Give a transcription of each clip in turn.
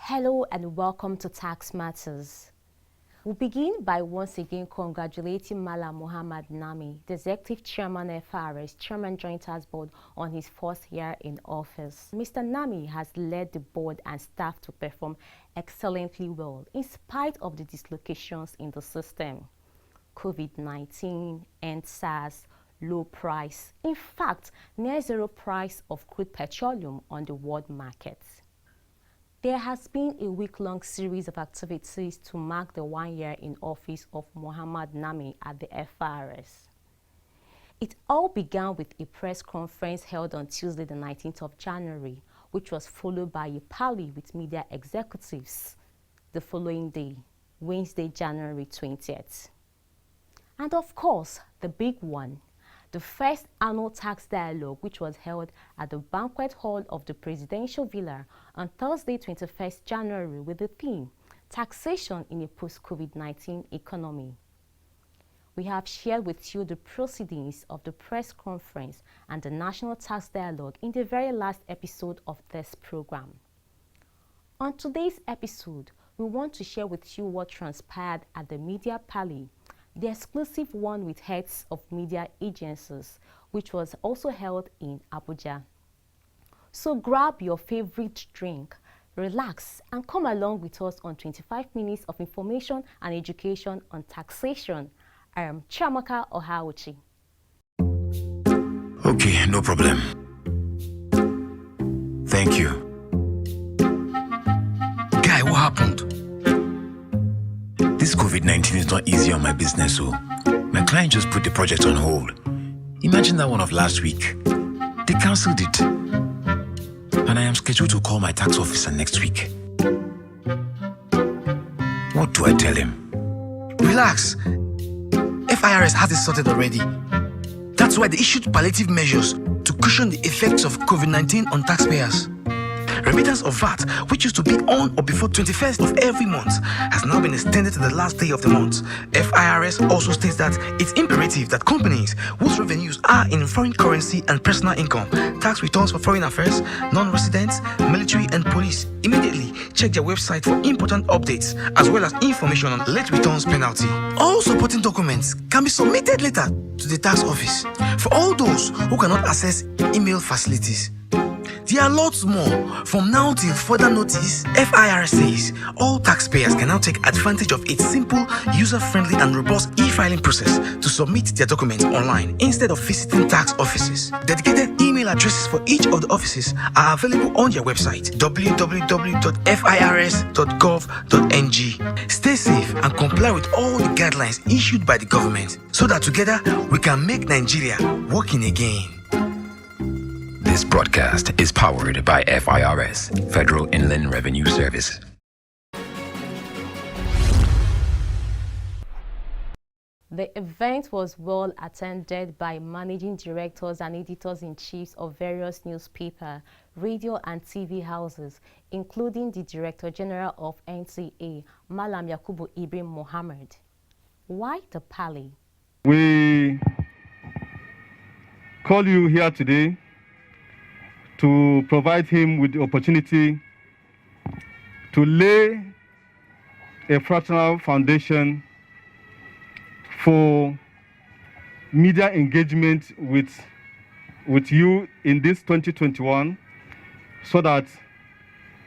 Hello and welcome to Tax Matters. We'll begin by once again congratulating Malam Muhammad NAMI, the Executive Chairman FRS, Chairman Joint Tax Board, on his first year in office. Mr. NAMI has led the board and staff to perform excellently well in spite of the dislocations in the system. COVID-19, EndSARS, low price, in fact, near zero price of crude petroleum on the world market. There has been a week-long series of activities to mark the 1 year in office of Muhammad NAMI at the FRS. It all began with a press conference held on Tuesday the 19th of January, which was followed by a parley with media executives the following day, Wednesday, January 20th. And of course, the big one, the first annual tax dialogue, which was held at the banquet hall of the Presidential Villa on Thursday, 21st January, with the theme, Taxation in a Post-COVID-19 Economy. We have shared with you the proceedings of the press conference and the National Tax Dialogue in the very last episode of this program. On today's episode, we want to share with you what transpired at the media parley, the exclusive one with heads of media agencies, which was also held in Abuja. So grab your favorite drink, relax, and come along with us on 25 minutes of information and education on taxation. I am Chiamaka Ohauchi. Okay, no problem. Thank you. Guy, what happened? This COVID-19 is not easy on my business, so my client just put the project on hold. Imagine that one of last week. They cancelled it. And I am scheduled to call my tax officer next week. What do I tell him? Relax. FIRS has it sorted already. That's why they issued palliative measures to cushion the effects of COVID-19 on taxpayers. Remittance of VAT, which used to be on or before 21st of every month, has now been extended to the last day of the month. FIRS also states that it's imperative that companies whose revenues are in foreign currency and personal income, tax returns for foreign affairs, non-residents, military and police, immediately check their website for important updates as well as information on late returns penalty. All supporting documents can be submitted later to the tax office for all those who cannot access email facilities. There are lots more. From now till further notice, FIRS says all taxpayers can now take advantage of its simple, user-friendly and robust e-filing process to submit their documents online instead of visiting tax offices. Dedicated email addresses for each of the offices are available on their website, www.firs.gov.ng. Stay safe and comply with all the guidelines issued by the government so that together we can make Nigeria working again. This broadcast is powered by FIRS, Federal Inland Revenue Service. The event was well attended by managing directors and editors-in-chief of various newspaper, radio and TV houses, including the Director General of NTA, Malam Yakubu Ibrahim Mohammed. Why the parley? We call you here today to provide him with the opportunity to lay a fractional foundation for media engagement with you in this 2021 so that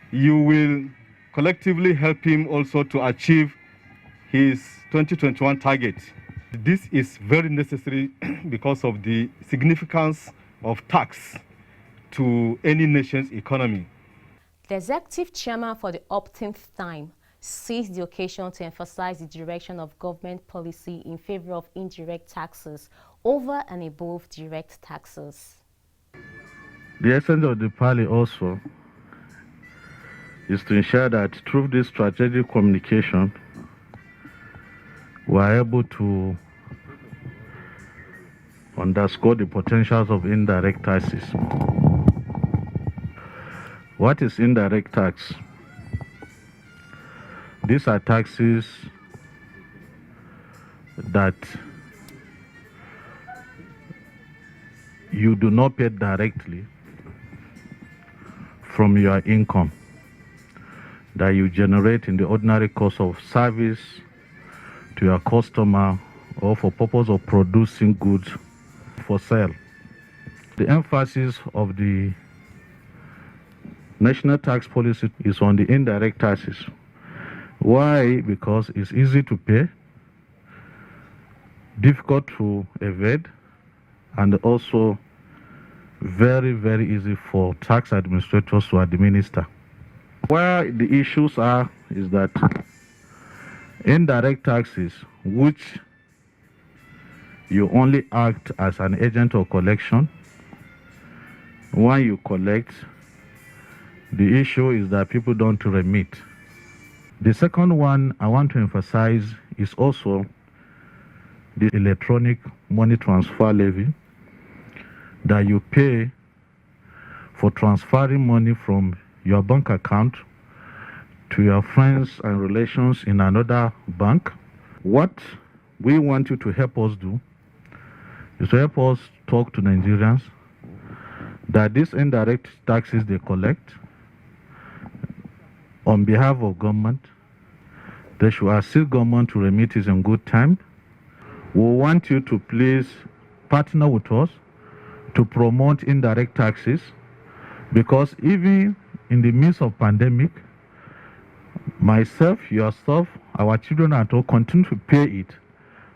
you will collectively help him also to achieve his 2021 target. This is very necessary because of the significance of tax to any nation's economy. The executive chairman for the upteenth time seized the occasion to emphasize the direction of government policy in favor of indirect taxes over and above direct taxes. The essence of the parley also is to ensure that through this strategic communication, we are able to underscore the potentials of indirect taxes. What is indirect tax? These are taxes that you do not pay directly from your income. that you generate in the ordinary course of service to your customer or for purpose of producing goods for sale. The emphasis of the national tax policy is on the indirect taxes. Why? Because it's easy to pay, difficult to evade, and also very, very easy for tax administrators to administer. Where the issues are is that indirect taxes, which you only act as an agent of collection, when you collect, the issue is that people don't remit. The second one I want to emphasize is also the electronic money transfer levy that you pay for transferring money from your bank account to your friends and relations in another bank. What we want you to help us do is to help us talk to Nigerians that these indirect taxes they collect on behalf of government, they should assist government to remit it in good time. We want you to please partner with us to promote indirect taxes, because even in the midst of pandemic, myself, yourself, our children at all continue to pay it,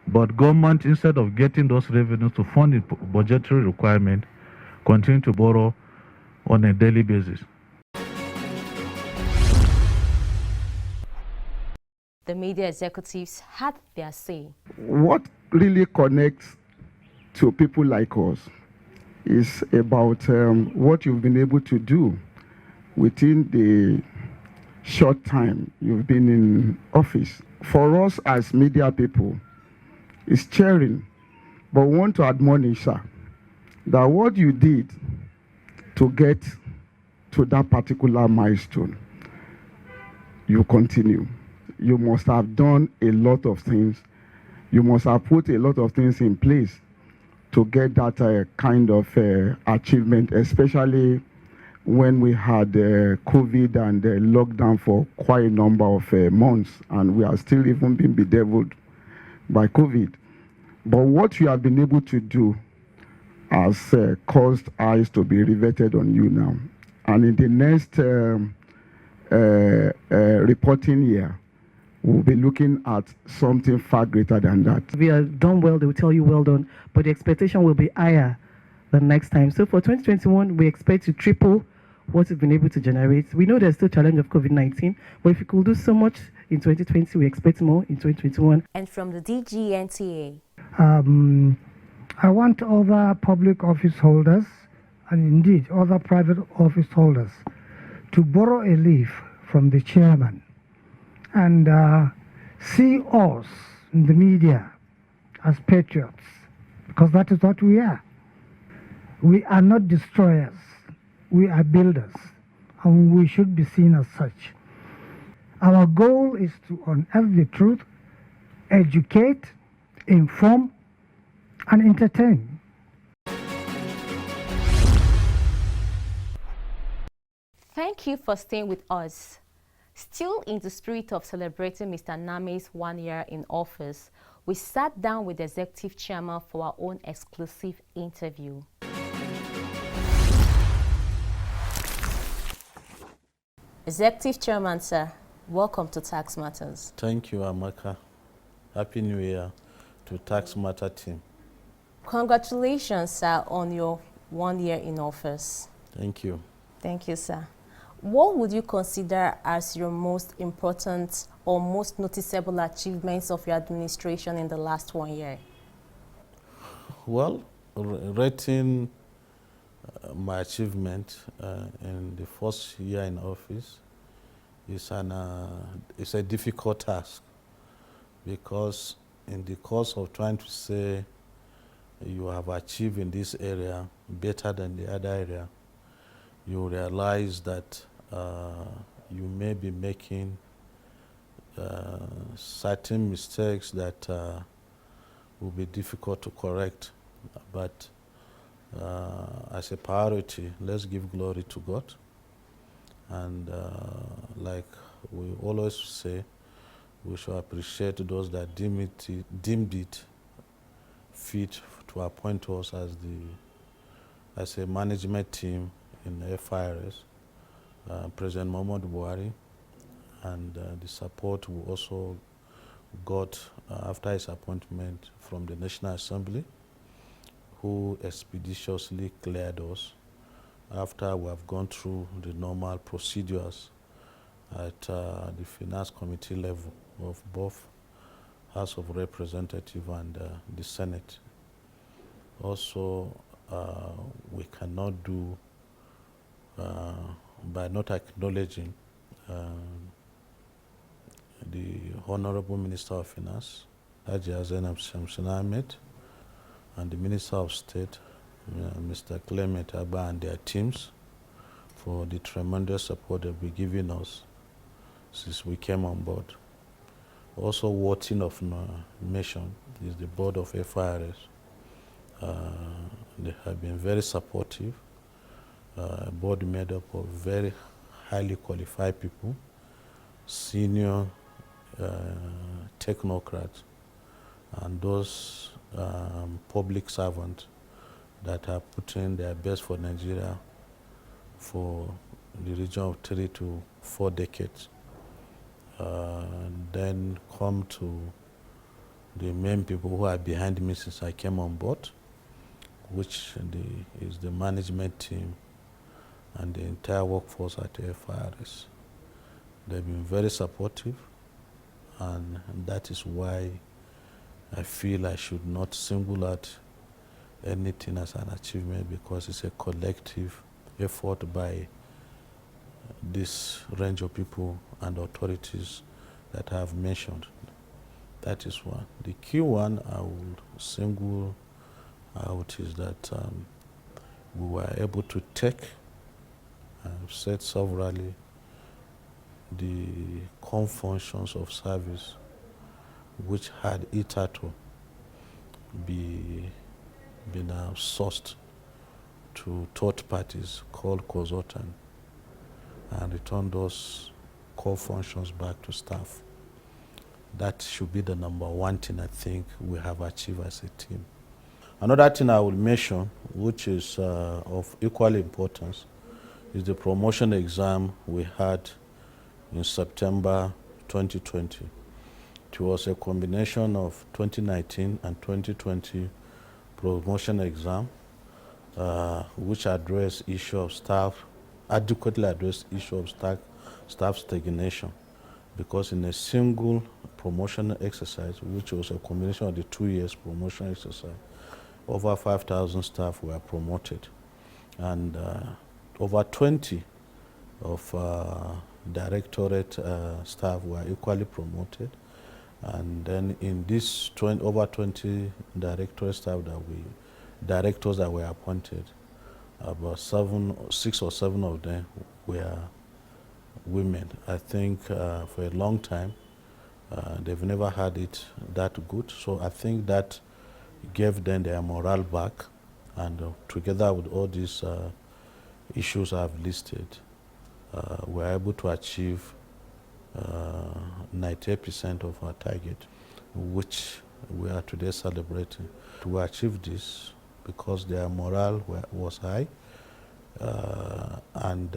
but government, instead of getting those revenues to fund its budgetary requirement, continue to borrow on a daily basis. The media executives had their say. What really connects to people like us is about what you've been able to do within the short time you've been in office. For us as media people, it's cheering, but we want to admonish, sir, that what you did to get to that particular milestone, you continue. You must have done a lot of things. You must have put a lot of things in place to get that kind of achievement, especially when we had COVID and lockdown for quite a number of months, and we are still even being bedeviled by COVID. But what you have been able to do has caused eyes to be riveted on you now. And in the next reporting year, we'll be looking at something far greater than that. If you have done well, they will tell you well done, but the expectation will be higher the next time. So for 2021, we expect to triple what we've been able to generate. We know there's still a challenge of COVID-19, but if we could do so much in 2020, we expect more in 2021. And from the DGNTA. I want other public office holders, and indeed other private office holders, to borrow a leaf from the chairman and see us in the media as patriots, because that is what we are. We are not destroyers, we are builders, and we should be seen as such. Our goal is to unearth the truth, educate, inform, and entertain. Thank you for staying with us. Still in the spirit of celebrating Mr. NAMI's 1 year in office, we sat down with the executive chairman for our own exclusive interview. Executive Chairman, sir, welcome to Tax Matters. Thank you, Amaka. Happy New Year to Tax Matter team. Congratulations, sir, on your 1 year in office. Thank you. Thank you, sir. What would you consider as your most important or most noticeable achievements of your administration in the last 1 year? Well, rating my achievement in the first year in office is it's a difficult task, because in the course of trying to say you have achieved in this area better than the other area, you realize that you may be making certain mistakes that will be difficult to correct. But as a priority, let's give glory to God. And like we always say we should appreciate those that deemed it fit to appoint us as a management team in FIRS, President Muhammadu Buhari, and the support we also got after his appointment from the National Assembly, who expeditiously cleared us after we have gone through the normal procedures at the Finance Committee level of both House of Representatives and the Senate. Also, we cannot do by not acknowledging the Honorable Minister of Finance, Haji Zainab Ahmed, and the Minister of State, Mr. Clement Abba, and their teams for the tremendous support they've been giving us since we came on board. Also worthy of mention is the board of FIRS. They have been very supportive. A board made up of very highly qualified people, senior technocrats, and those public servants that are putting their best for Nigeria for the region of 3 to 4 decades. Then come to the main people who are behind me since I came on board, which is the management team and the entire workforce at FIRS. They've been very supportive, and that is why I feel I should not single out anything as an achievement, because it's a collective effort by this range of people and authorities that I have mentioned. That is one. The key one I will single out is that we were able to take, I've said severally, the core functions of service which had hitherto been sourced to third parties called consultant, and return those core functions back to staff. That should be the number one thing I think we have achieved as a team. Another thing I will mention, which is of equal importance, is the promotion exam we had in September 2020. It was a combination of 2019 and 2020 promotion exam, which addressed issue of staff, adequately addressed issue of staff stagnation, because in a single promotion exercise, which was a combination of the 2 years promotion exercise, over 5,000 staff were promoted, and over 20 of directorate staff were equally promoted. And then in this over 20 directorate staff directors that were appointed, about 6 or 7 of them were women. I think for a long time, they've never had it that good. So I think that gave them their morale back, and together with all these issues I've listed, we're able to achieve 98% of our target, which we are today celebrating. To achieve this because their morale was high, and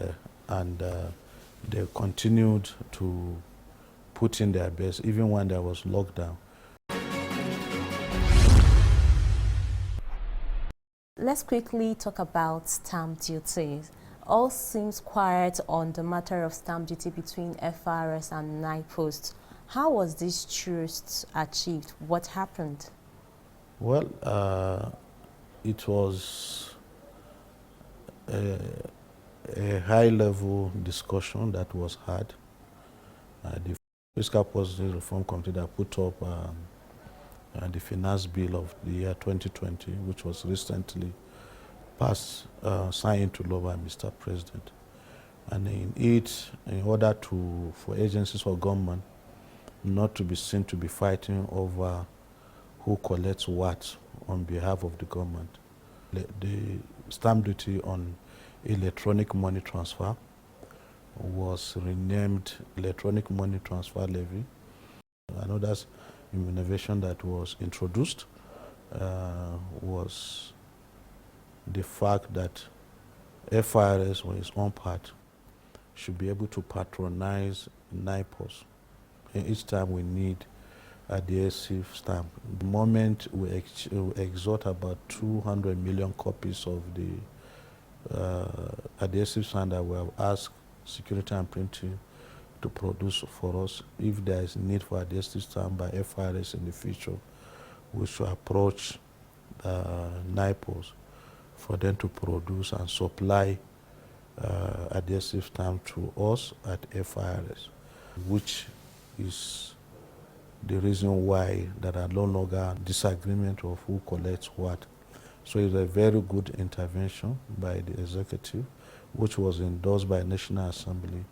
they continued to put in their best even when there was lockdown. Let's quickly talk about stamp duty. All seems quiet on the matter of stamp duty between FIRS and NIPOST. How was this truce achieved? What happened? Well, it was a high-level discussion that was had. The Fiscal Policy Reform Committee that put up the finance bill of the year 2020, which was recently passed, signed into law by Mr. President. And in it, in order for agencies or government not to be seen to be fighting over who collects what on behalf of the government, the stamp duty on electronic money transfer was renamed Electronic Money Transfer Levy. Another innovation that was introduced was the fact that FIRS, on its own part, should be able to patronize NIPOS each time we need a adhesive stamp. The moment we exhort about 200 million copies of the adhesive stamp that we have asked Security and Printing to produce for us, if there is need for adhesive stamp by FIRS in the future, we should approach NIPOS for them to produce and supply adhesive stamp to us at FIRS, which is the reason why there are no longer disagreement of who collects what. So it's a very good intervention by the executive, which was endorsed by National Assembly.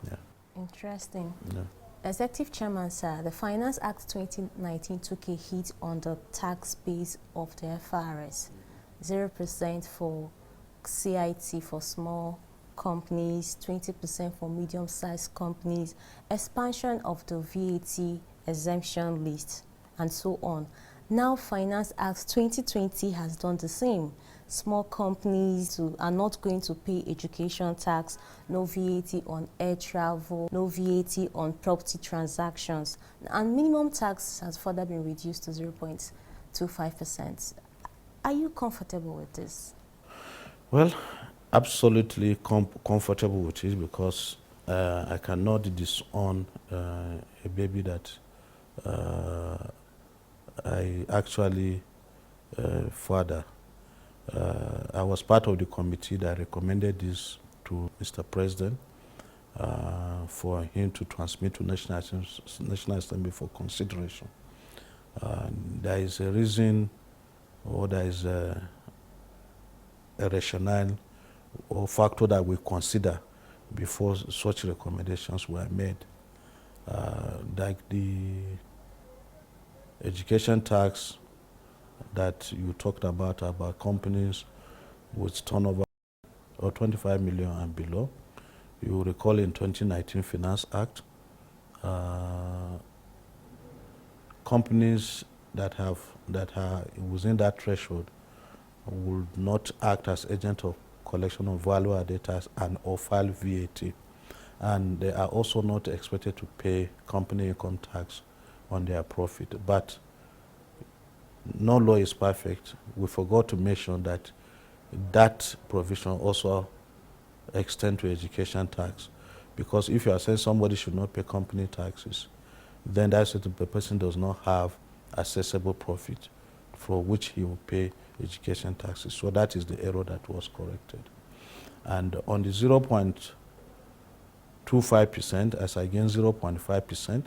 Yeah. Interesting. Yeah. Executive Chairman, sir, the Finance Act 2019 took a hit on the tax base of the FRS. 0% for CIT for small companies, 20% for medium-sized companies, expansion of the VAT exemption list, and so on. Now, Finance Act 2020 has done the same. Small companies are not going to pay education tax, no VAT on air travel, no VAT on property transactions, and minimum tax has further been reduced to 0.25%. Are you comfortable with this? Well, absolutely comfortable with it, because I cannot disown a baby that I actually father. I was part of the committee that recommended this to Mr. President for him to transmit to National Assembly for consideration. There is a reason, or there is a rationale or factor that we consider before such recommendations were made. Like the education tax that you talked about companies with turnover of 25 million and below. You will recall in 2019 Finance Act, companies that are within that threshold will not act as agent of collection of value-added tax and or file VAT, and they are also not expected to pay company income tax on their profit. But no law is perfect. We forgot to mention that that provision also extends to education tax, because if you are saying somebody should not pay company taxes, then that's if the person does not have accessible profit for which he will pay education taxes. So that is the error that was corrected. And on the 0.25% as against 0.5%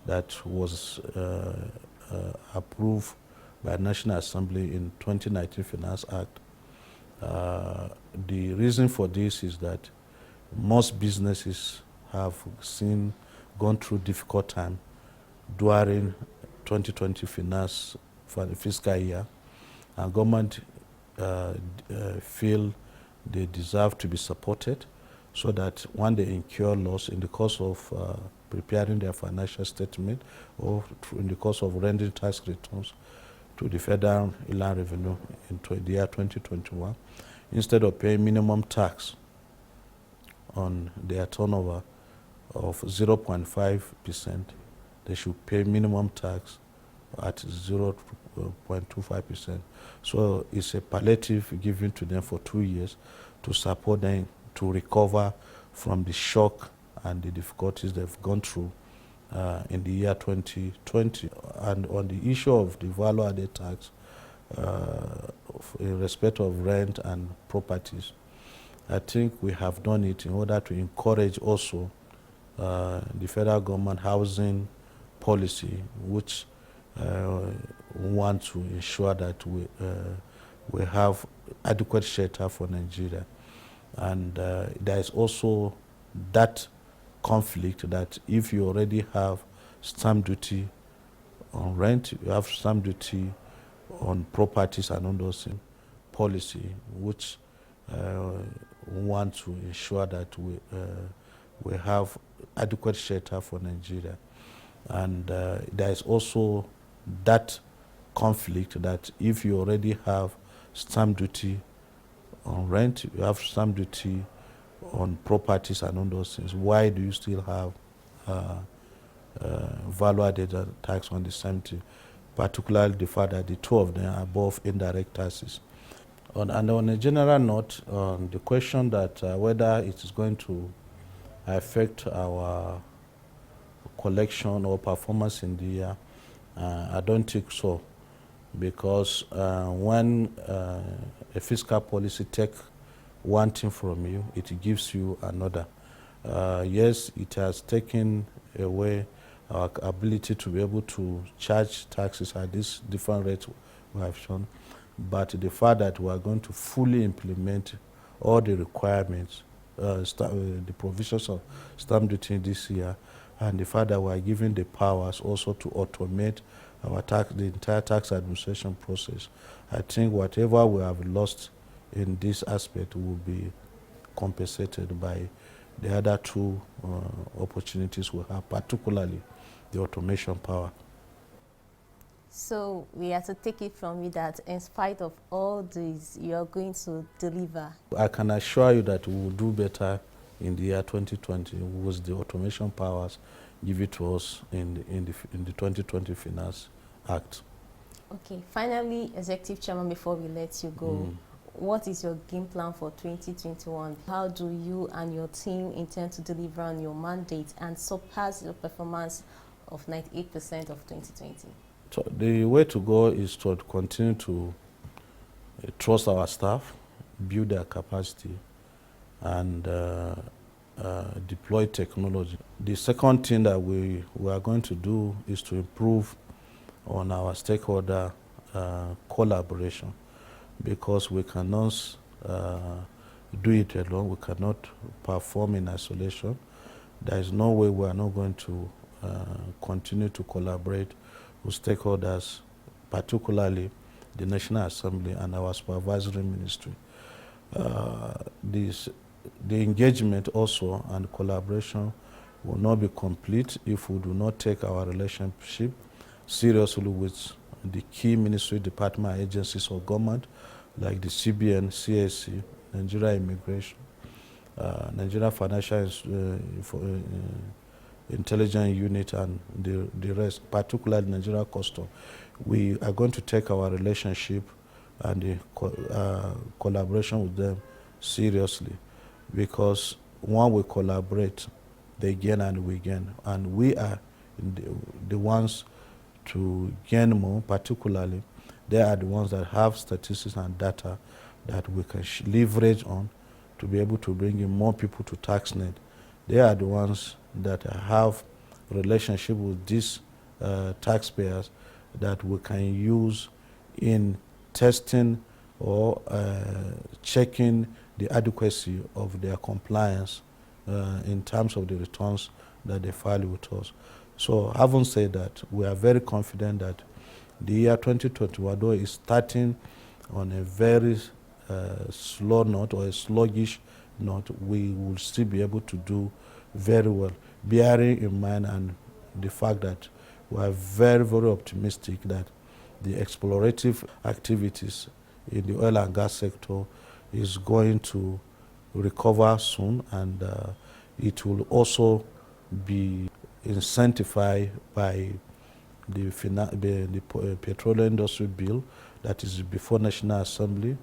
that was approved by National Assembly in 2019 Finance Act. The reason for this is that most businesses have gone through difficult time during 2020 finance for the fiscal year, and government feel they deserve to be supported, so that when they incur loss in the course of preparing their financial statement or in the course of rendering tax returns to the Federal Inland Revenue in the year 2021, instead of paying minimum tax on their turnover of 0.5%, they should pay minimum tax at 0.25%. So it's a palliative given to them for 2 years to support them to recover from the shock and the difficulties they've gone through in the year 2020. And on the issue of the value-added tax in respect of rent and properties, I think we have done it in order to encourage also the federal government housing policy, which want to ensure that we have adequate shelter for Nigeria. And there is also that conflict that if you already have stamp duty on rent, you have stamp duty on properties and on those things, policy, which want to ensure that we have adequate shelter for Nigeria. And there is also that conflict that if you already have stamp duty on rent, you have stamp duty on properties and on those things, why do you still have value-added tax on the same thing? Particularly the fact that the two of them are both indirect taxes. And on a general note, on the question that whether it is going to affect our collection or performance in the year, I don't think so, because when a fiscal policy takes one thing from you, it gives you another. Yes, it has taken away our ability to be able to charge taxes at these different rates we have shown, but the fact that we are going to fully implement all the requirements, the provisions of stamp duty this year, and the fact that we are given the powers also to automate the entire tax administration process, I think whatever we have lost in this aspect will be compensated by the other two opportunities we have, particularly the automation power. So we have to take it from you that in spite of all this, you are going to deliver. I can assure you that we will do better in the year 2020 with the automation powers given to us in the 2020 Finance Act. Okay, finally, Executive Chairman, before we let you go, what is your game plan for 2021? How do you and your team intend to deliver on your mandate and surpass the performance of 98% of 2020? So the way to go is to continue to trust our staff, build their capacity, and deploy technology. The second thing that we are going to do is to improve on our stakeholder collaboration, because we cannot do it alone. We cannot perform in isolation. There is no way we are not going to continue to collaborate with stakeholders, particularly the National Assembly and our supervisory ministry. The engagement also and collaboration will not be complete if we do not take our relationship seriously with the key ministry, department, agencies of government, like the CBN, CSC, Nigeria Immigration, Nigeria Financial Intelligence Unit, and the rest, particularly Nigeria Custom. We are going to take our relationship and the collaboration with them seriously, because when we collaborate, they gain and we gain, and we are the ones to gain more. Particularly, they are the ones that have statistics and data that we can leverage on to be able to bring in more people to TaxNet. They are the ones that have relationship with these taxpayers that we can use in testing or checking the adequacy of their compliance in terms of the returns that they file with us. So having said that, we are very confident that the year 2021, though is starting on a very slow note or a sluggish note, we will still be able to do very well, bearing in mind and the fact that we are very, very optimistic that the explorative activities in the oil and gas sector is going to recover soon, and it will also be incentivized by the petroleum industry bill that is before National Assembly,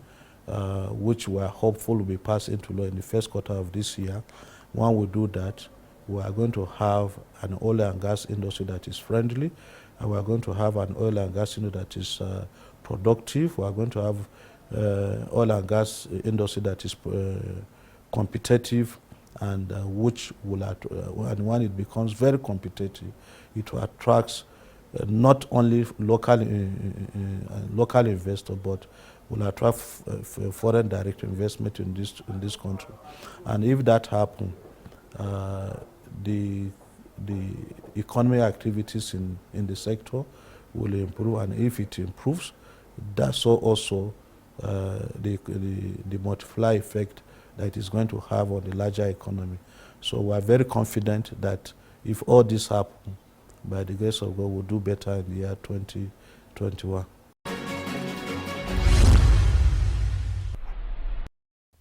which we are hopeful will be passed into law in the first quarter of this year. When we do that, we are going to have an oil and gas industry that is friendly, and we are going to have an oil and gas industry that is productive. We are going to have oil and gas industry that is competitive, and which will, and when it becomes very competitive, it will attract not only local investors, but will attract foreign direct investment in this country. And if that happens, the economic activities in the sector will improve, and if it improves, that's also the multiplier effect that it is going to have on the larger economy. So we are very confident that if all this happens, by the grace of God, we'll do better in the year 2021.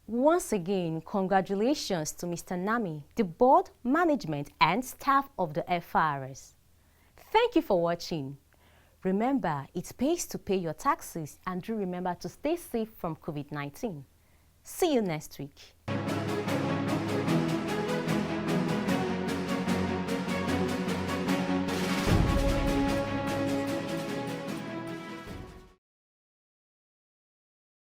Once again, congratulations to Mr. NAMI, the board, management, and staff of the FRS. Thank you for watching. Remember, it pays to pay your taxes, and do remember to stay safe from COVID-19. See you next week.